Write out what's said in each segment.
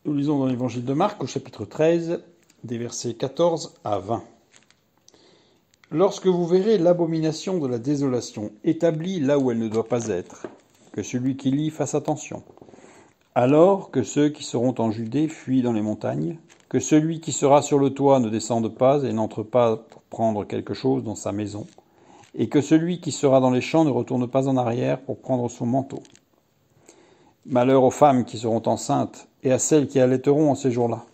Nous lisons dans l'évangile de Marc au chapitre 13, des versets 14 à 20. Lorsque vous verrez l'abomination de la désolation établie là où elle ne doit pas être, que celui qui lit fasse attention. Alors que ceux qui seront en Judée fuient dans les montagnes, que celui qui sera sur le toit ne descende pas et n'entre pas pour prendre quelque chose dans sa maison, et que celui qui sera dans les champs ne retourne pas en arrière pour prendre son manteau. Malheur aux femmes qui seront enceintes et à celles qui allaiteront en ces jours-là.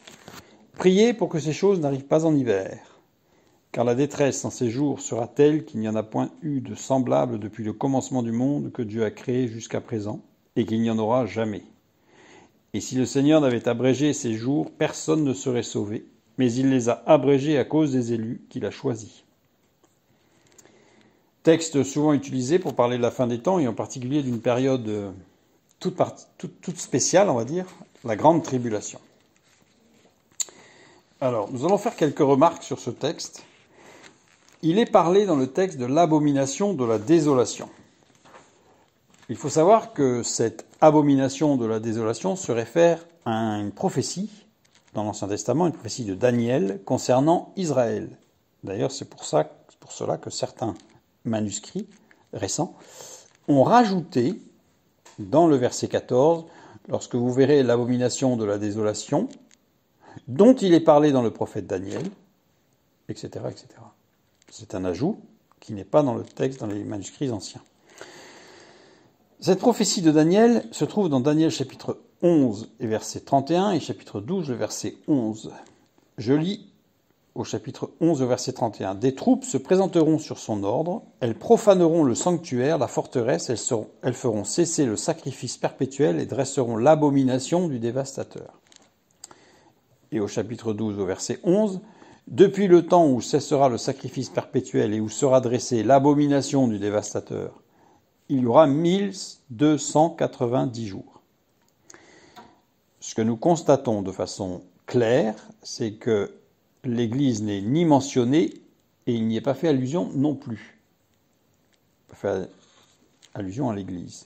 Priez pour que ces choses n'arrivent pas en hiver, car la détresse en ces jours sera telle qu'il n'y en a point eu de semblable depuis le commencement du monde que Dieu a créé jusqu'à présent, et qu'il n'y en aura jamais. Et si le Seigneur n'avait abrégé ces jours, personne ne serait sauvé, mais il les a abrégés à cause des élus qu'il a choisis. Texte souvent utilisé pour parler de la fin des temps, et en particulier d'une période toute spéciale, on va dire, la grande tribulation. Alors, nous allons faire quelques remarques sur ce texte. Il est parlé dans le texte de l'abomination de la désolation. Il faut savoir que cette abomination de la désolation se réfère à une prophétie dans l'Ancien Testament, une prophétie de Daniel concernant Israël. D'ailleurs, c'est pour cela que certains manuscrits récents ont rajouté dans le verset 14, lorsque vous verrez l'abomination de la désolation, dont il est parlé dans le prophète Daniel, etc., etc. C'est un ajout qui n'est pas dans le texte, dans les manuscrits anciens. Cette prophétie de Daniel se trouve dans Daniel chapitre 11 et verset 31 et chapitre 12, le verset 11. Je lis au chapitre 11, verset 31. « Des troupes se présenteront sur son ordre, elles profaneront le sanctuaire, la forteresse, elles feront cesser le sacrifice perpétuel et dresseront l'abomination du dévastateur. » Et au chapitre 12, au verset 11, « Depuis le temps où cessera le sacrifice perpétuel et où sera dressée l'abomination du dévastateur, il y aura 1290 jours. » Ce que nous constatons de façon claire, c'est que l'Église n'est ni mentionnée et il n'y est pas fait allusion non plus. Pas fait allusion à l'Église.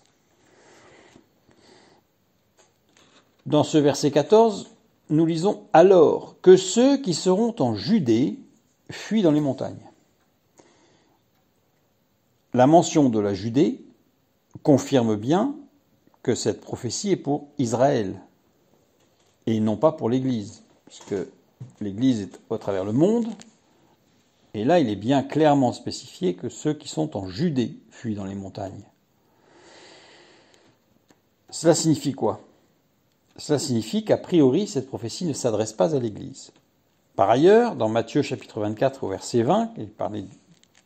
Dans ce verset 14, nous lisons « Alors que ceux qui seront en Judée fuient dans les montagnes ». La mention de la Judée confirme bien que cette prophétie est pour Israël et non pas pour l'Église, puisque l'Église est au travers le monde, et là il est bien clairement spécifié que ceux qui sont en Judée fuient dans les montagnes. Cela signifie quoi ? Cela signifie qu'a priori cette prophétie ne s'adresse pas à l'Église. Par ailleurs, dans Matthieu chapitre 24 au verset 20, il parlait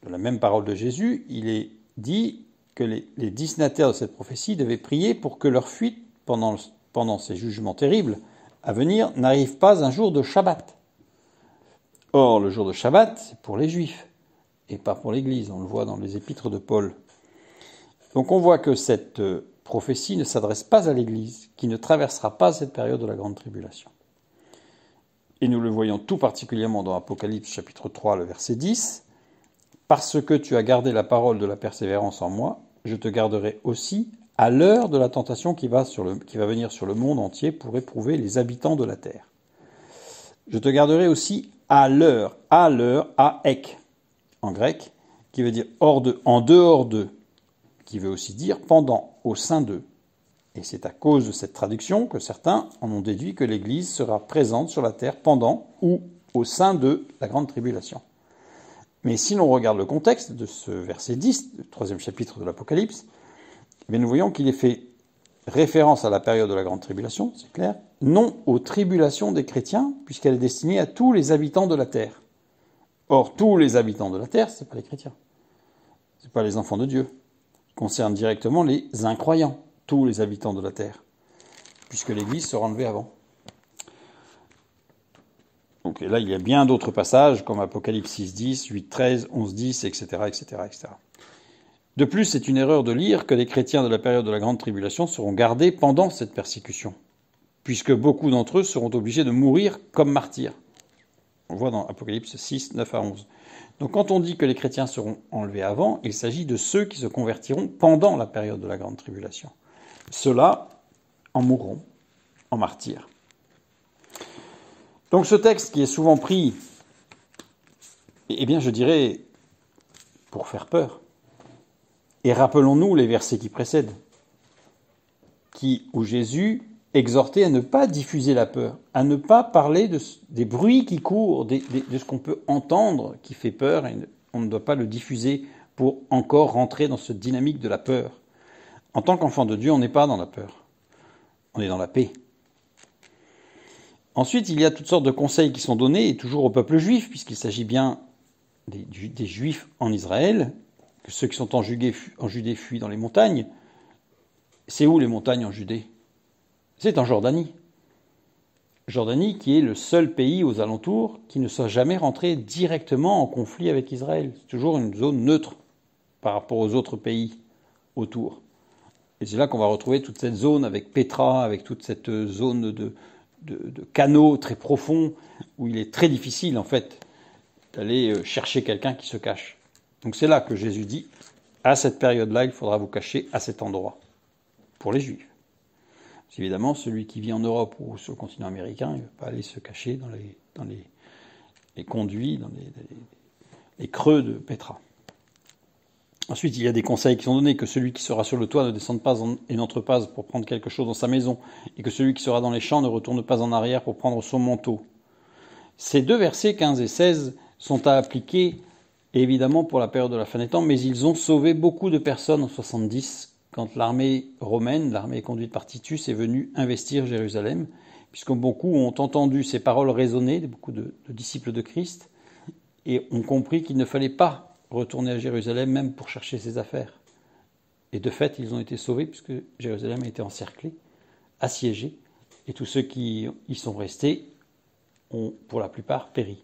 de la même parole de Jésus, il est dit que les destinataires de cette prophétie devaient prier pour que leur fuite pendant ces jugements terribles à venir n'arrive pas un jour de Shabbat. Or, le jour de Shabbat, c'est pour les Juifs, et pas pour l'Église. On le voit dans les épîtres de Paul. Donc on voit que cette prophétie ne s'adresse pas à l'Église, qui ne traversera pas cette période de la grande tribulation. Et nous le voyons tout particulièrement dans Apocalypse chapitre 3, le verset 10. « Parce que tu as gardé la parole de la persévérance en moi, je te garderai aussi à l'heure de la tentation qui va venir sur le monde entier pour éprouver les habitants de la terre. Je te garderai aussi à l'heure, aek, en grec, qui veut dire en dehors d'eux, qui veut aussi dire pendant, au sein d'eux. Et c'est à cause de cette traduction que certains en ont déduit que l'Église sera présente sur la terre pendant ou au sein de la grande tribulation. Mais si l'on regarde le contexte de ce verset 10, le 3e chapitre de l'Apocalypse, eh bien nous voyons qu'il est fait référence à la période de la grande tribulation, c'est clair, non aux tribulations des chrétiens, puisqu'elle est destinée à tous les habitants de la terre. Or, tous les habitants de la terre, ce n'est pas les chrétiens, ce n'est pas les enfants de Dieu. Ça concerne directement les incroyants, tous les habitants de la terre, puisque l'Église sera enlevée avant. Donc là, il y a bien d'autres passages, comme Apocalypse 6.10, 8.13, 11.10, etc., etc., etc. De plus, c'est une erreur de lire que les chrétiens de la période de la grande tribulation seront gardés pendant cette persécution, puisque beaucoup d'entre eux seront obligés de mourir comme martyrs. On le voit dans Apocalypse 6, 9 à 11. Donc quand on dit que les chrétiens seront enlevés avant, il s'agit de ceux qui se convertiront pendant la période de la grande tribulation. Ceux-là en mourront en martyrs. Donc ce texte qui est souvent pris, eh bien je dirais, pour faire peur. Et rappelons-nous les versets qui précèdent, où Jésus exhortait à ne pas diffuser la peur, à ne pas parler des bruits qui courent, de ce qu'on peut entendre qui fait peur, et on ne doit pas le diffuser pour encore rentrer dans cette dynamique de la peur. En tant qu'enfant de Dieu, on n'est pas dans la peur, on est dans la paix. Ensuite, il y a toutes sortes de conseils qui sont donnés, et toujours au peuple juif, puisqu'il s'agit bien des Juifs en Israël, que ceux qui sont en Judée fuient dans les montagnes. C'est où les montagnes en Judée? C'est en Jordanie. Jordanie qui est le seul pays aux alentours qui ne soit jamais rentré directement en conflit avec Israël. C'est toujours une zone neutre par rapport aux autres pays autour. Et c'est là qu'on va retrouver toute cette zone avec Pétra, avec toute cette zone de canaux très profonds, où il est très difficile en fait d'aller chercher quelqu'un qui se cache. Donc c'est là que Jésus dit, à cette période-là, il faudra vous cacher à cet endroit, pour les Juifs. Parce évidemment, celui qui vit en Europe ou sur le continent américain, il ne va pas aller se cacher dans les conduits, dans les creux de Pétra. Ensuite, il y a des conseils qui sont donnés, que celui qui sera sur le toit ne descende pas et n'entre pas pour prendre quelque chose dans sa maison, et que celui qui sera dans les champs ne retourne pas en arrière pour prendre son manteau. Ces deux versets 15 et 16 sont à appliquer, évidemment, pour la période de la fin des temps, mais ils ont sauvé beaucoup de personnes en 70, quand l'armée romaine, l'armée conduite par Titus, est venue investir Jérusalem, puisque beaucoup ont entendu ces paroles résonner, beaucoup de disciples de Christ, et ont compris qu'il ne fallait pas retourner à Jérusalem, même pour chercher ses affaires. Et de fait, ils ont été sauvés, puisque Jérusalem a été encerclée, assiégée, et tous ceux qui y sont restés ont, pour la plupart, péri.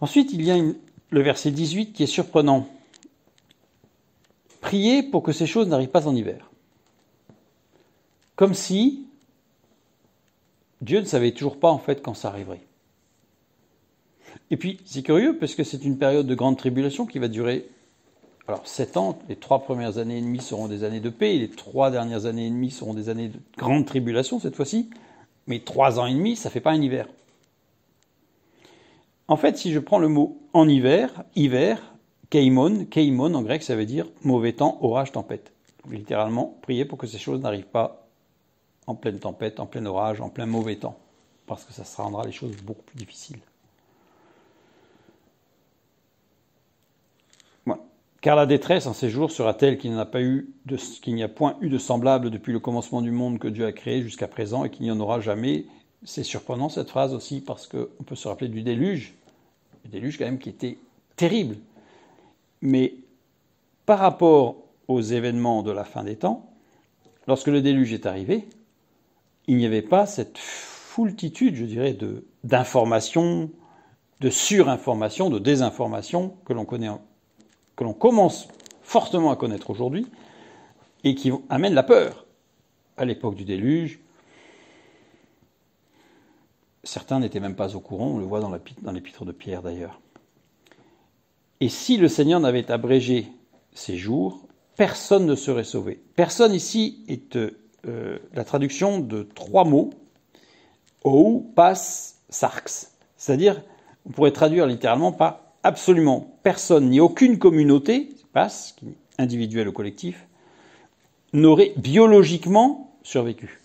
Ensuite, il y a le verset 18 qui est surprenant. Priez pour que ces choses n'arrivent pas en hiver. Comme si Dieu ne savait toujours pas en fait quand ça arriverait. Et puis, c'est curieux parce que c'est une période de grande tribulation qui va durer 7 ans. Les 3 premières années et demie seront des années de paix, et les 3 dernières années et demie seront des années de grande tribulation cette fois-ci. Mais 3 ans et demi, ça ne fait pas un hiver. En fait, si je prends le mot en hiver, keimon en grec, ça veut dire mauvais temps, orage, tempête. Donc, littéralement, priez pour que ces choses n'arrivent pas en pleine tempête, en plein orage, en plein mauvais temps, parce que ça rendra les choses beaucoup plus difficiles. Voilà. Car la détresse en ces jours sera telle qu'il n'y a point eu de semblable depuis le commencement du monde que Dieu a créé jusqu'à présent, et qu'il n'y en aura jamais. C'est surprenant cette phrase aussi, parce qu'on peut se rappeler du déluge. Le déluge quand même qui était terrible. Mais par rapport aux événements de la fin des temps, lorsque le déluge est arrivé, il n'y avait pas cette foultitude, je dirais, d'informations, de surinformations, de désinformations que l'on commence fortement à connaître aujourd'hui, et qui amènent la peur. À l'époque du déluge, certains n'étaient même pas au courant, on le voit dans l'épître de Pierre d'ailleurs. Et si le Seigneur n'avait abrégé ces jours, personne ne serait sauvé. Personne ici est la traduction de 3 mots, ou, pas, sarx. C'est-à-dire, on pourrait traduire littéralement par absolument personne, ni aucune communauté, pas individuelle ou collectif, n'aurait biologiquement survécu.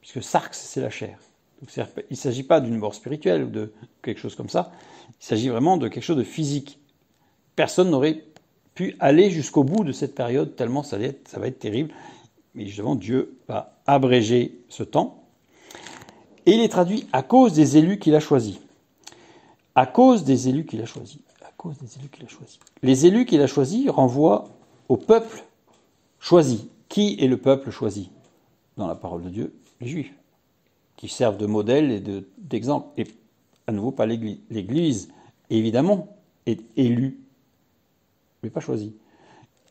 Puisque sarx, c'est la chair. Donc, il ne s'agit pas d'une mort spirituelle ou de quelque chose comme ça. Il s'agit vraiment de quelque chose de physique. Personne n'aurait pu aller jusqu'au bout de cette période, tellement ça va être terrible. Mais justement, Dieu va abréger ce temps. Et il est traduit à cause des élus qu'il a choisis. À cause des élus qu'il a choisis. À cause des élus qu'il a choisis. Les élus qu'il a choisis renvoient au peuple choisi. Qui est le peuple choisi dans la parole de Dieu? Les Juifs, qui servent de modèle et d'exemple. Et à nouveau, pas l'Église. L'Église, évidemment, est élue, mais pas choisie.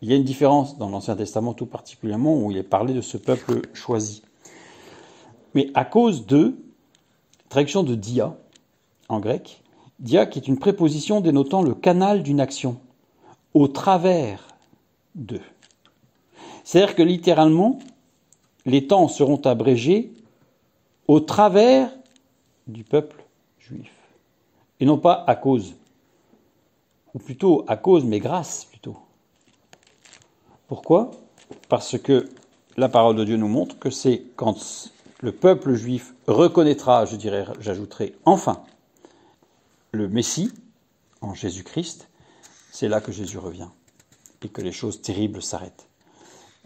Il y a une différence dans l'Ancien Testament, tout particulièrement, où il est parlé de ce peuple choisi. Mais à cause de, traduction de dia, en grec, dia qui est une préposition dénotant le canal d'une action, au travers de. C'est-à-dire que littéralement, les temps seront abrégés au travers du peuple juif. Et non pas à cause. Ou plutôt à cause, mais grâce plutôt. Pourquoi ? Parce que la parole de Dieu nous montre que c'est quand le peuple juif reconnaîtra, j'ajouterai enfin, le Messie, en Jésus-Christ, c'est là que Jésus revient et que les choses terribles s'arrêtent.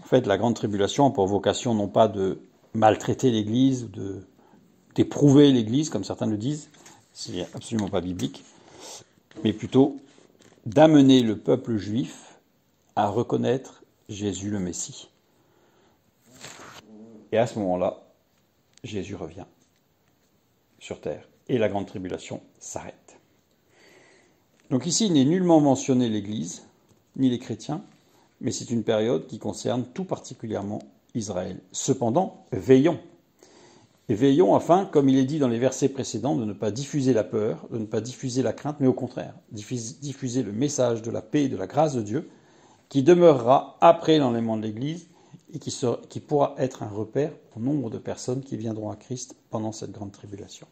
En fait, la grande tribulation a pour vocation non pas de maltraiter l'Église, ou d'éprouver l'Église, comme certains le disent, c'est absolument pas biblique, mais plutôt d'amener le peuple juif à reconnaître Jésus le Messie. Et à ce moment-là, Jésus revient sur terre et la grande tribulation s'arrête. Donc ici, il n'est nullement mentionné l'Église, ni les chrétiens, mais c'est une période qui concerne tout particulièrement Israël. Cependant, veillons. Et veillons afin, comme il est dit dans les versets précédents, de ne pas diffuser la peur, de ne pas diffuser la crainte, mais au contraire, diffuser le message de la paix et de la grâce de Dieu, qui demeurera après l'enlèvement de l'Église et qui pourra être un repère au nombre de personnes qui viendront à Christ pendant cette grande tribulation.